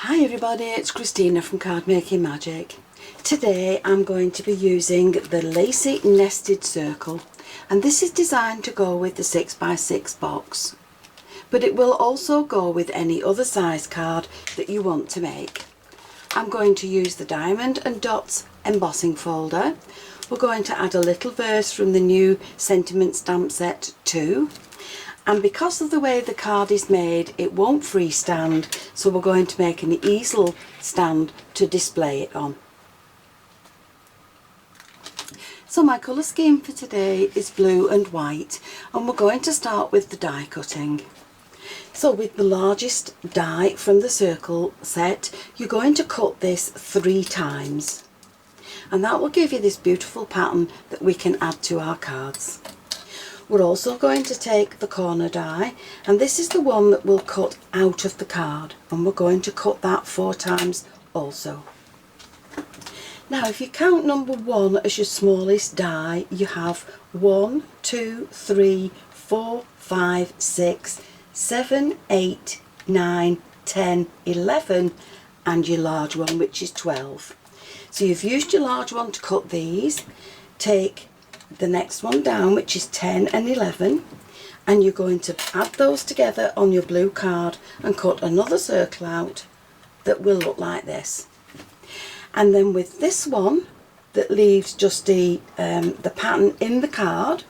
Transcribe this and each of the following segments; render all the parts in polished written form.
Hi everybody, it's Christina from Card Making Magic. Today I'm going to be using the Lacey nested circle, and this is designed to go with the 6x6 box, but it will also go with any other size card that you want to make. I'm going to use the Diamond and Dots embossing folder. We're going to add a little verse from the new Sentiment Stamp Set 2. And because of the way the card is made, it won't freestand, so we're going to make an easel stand to display it on. So my colour scheme for today is blue and white, and we're going to start with the die cutting. So with the largest die from the circle set, you're going to cut this 3 times. And that will give you this beautiful pattern that we can add to our cards. We're also going to take the corner die, and this is the one that will cut out of the card, and we're going to cut that 4 times also. Now if you count number 1 as your smallest die, you have 1, 2, 3, 4, 5, 6, 7, 8, 9, 10, 11 and your large one, which is 12. So you've used your large one to cut these. Take the next one down, which is 10 and 11, and you're going to add those together on your blue card and cut another circle out that will look like this. And then with this one that leaves just the pattern in the card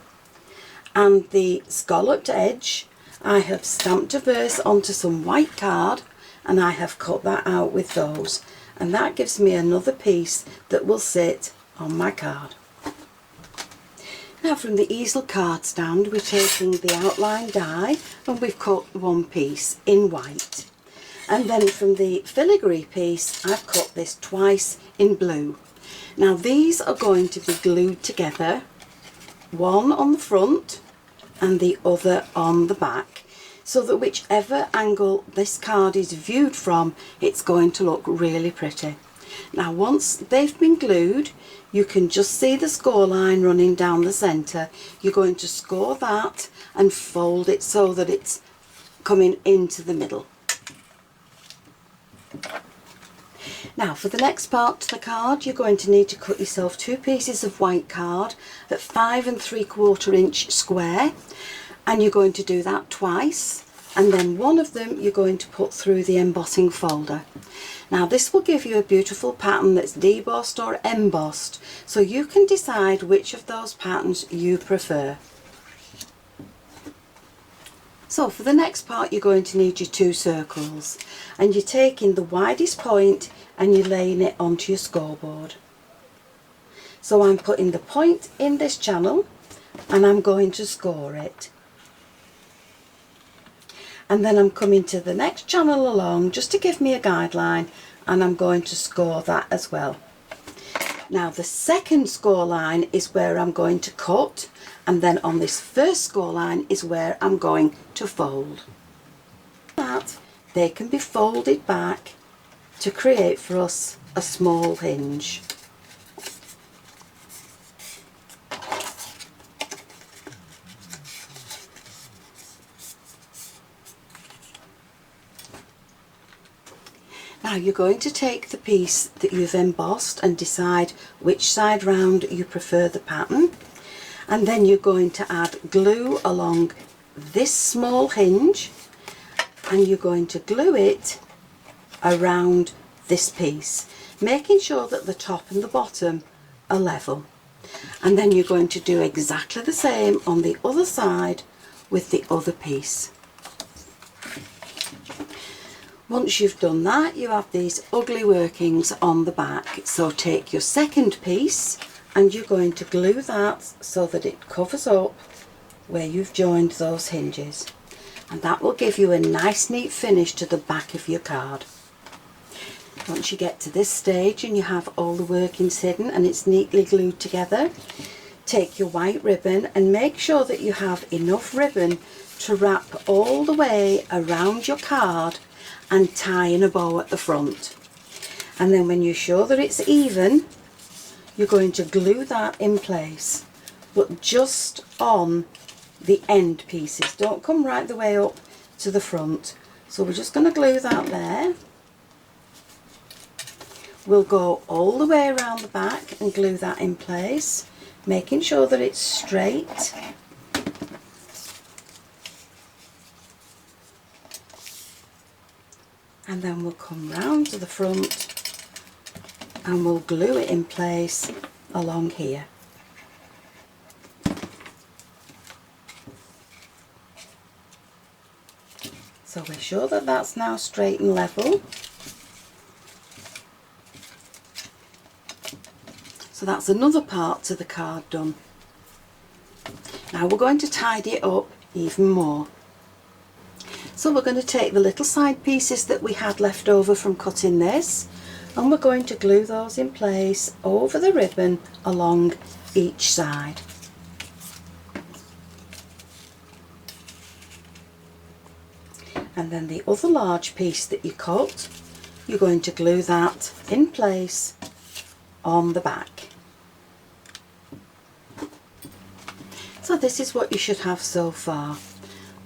and the scalloped edge, I have stamped a verse onto some white card and I have cut that out with those, and that gives me another piece that will sit on my card. Now from the easel card stand, we're taking the outline die and we've cut 1 piece in white. And then from the filigree piece, I've cut this twice in blue. Now these are going to be glued together, one on the front and the other on the back, so that whichever angle this card is viewed from, it's going to look really pretty. Now once they've been glued, you can just see the score line running down the centre. You're going to score that and fold it so that it's coming into the middle. Now for the next part to the card, you're going to need to cut yourself 2 pieces of white card at 5 3/4 inch square, and you're going to do that twice, and then one of them you're going to put through the embossing folder. Now this will give you a beautiful pattern that's debossed or embossed, so you can decide which of those patterns you prefer. So for the next part, you're going to need your 2 circles, and you're taking the widest point and you're laying it onto your scoreboard. So I'm putting the point in this channel and I'm going to score it. And then I'm coming to the next channel along just to give me a guideline, and I'm going to score that as well. Now the second score line is where I'm going to cut, and then on this first score line is where I'm going to fold. That they can be folded back to create for us a small hinge. Now you're going to take the piece that you've embossed and decide which side round you prefer the pattern, and then you're going to add glue along this small hinge, and you're going to glue it around this piece, making sure that the top and the bottom are level. And then you're going to do exactly the same on the other side with the other piece. Once you've done that, you have these ugly workings on the back. So take your second piece and you're going to glue that so that it covers up where you've joined those hinges. And that will give you a nice neat finish to the back of your card. Once you get to this stage and you have all the workings hidden and it's neatly glued together, take your white ribbon and make sure that you have enough ribbon to wrap all the way around your card and tie in a bow at the front. And then when you're sure that it's even, you're going to glue that in place, but just on the end pieces. Don't come right the way up to the front. So we're just going to glue that there. we'll go all the way around the back and glue that in place, making sure that it's straight. And then we'll come round to the front and we'll glue it in place along here. So we're sure that that's now straight and level. So that's another part to the card done. Now we're going to tidy it up even more. So we're going to take the little side pieces that we had left over from cutting this, and we're going to glue those in place over the ribbon along each side. And then the other large piece that you cut, you're going to glue that in place on the back. So this is what you should have so far.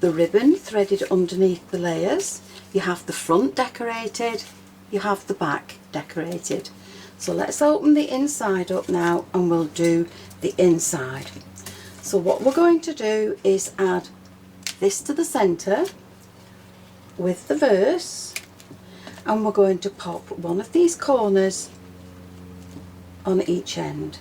The ribbon threaded underneath the layers, you have the front decorated, you have the back decorated. So let's open the inside up now and we'll do the inside. So what we're going to do is add this to the centre with the verse, and we're going to pop one of these corners on each end.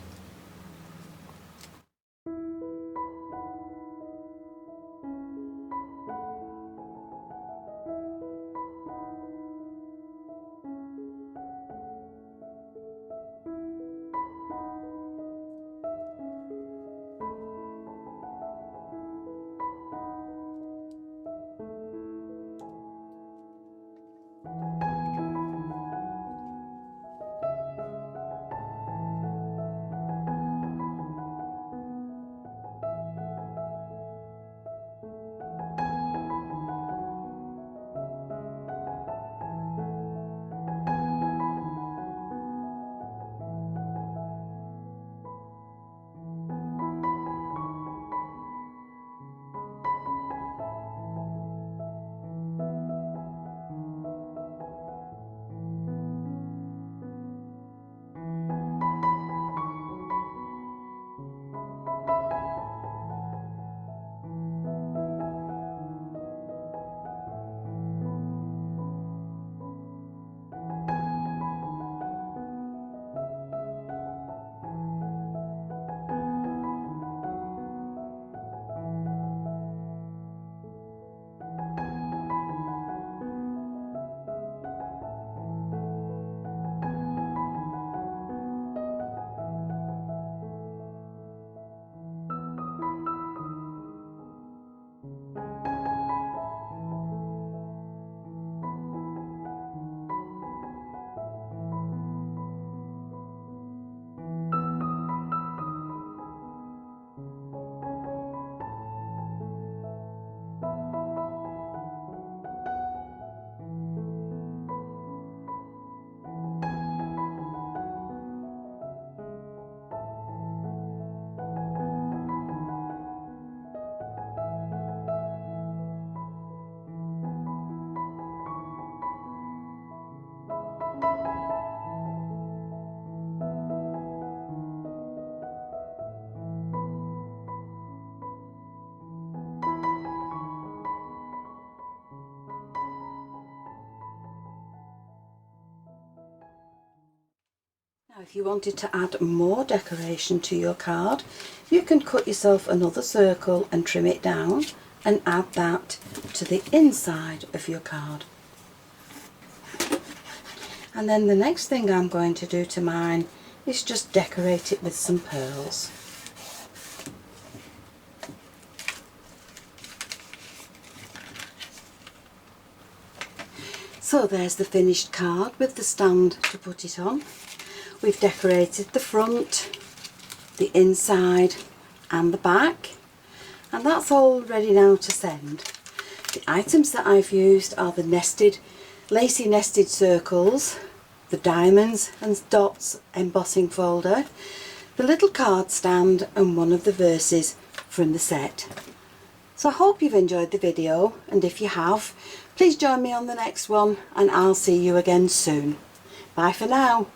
Now if you wanted to add more decoration to your card, you can cut yourself another circle and trim it down and add that to the inside of your card. And then the next thing I'm going to do to mine is just decorate it with some pearls. So there's the finished card with the stand to put it on. We've decorated the front, the inside and the back, and that's all ready now to send. The items that I've used are the Lacey nested circles, the diamonds and dots embossing folder, the little card stand and one of the verses from the set. So I hope you've enjoyed the video, and if you have, please join me on the next one and I'll see you again soon. Bye for now.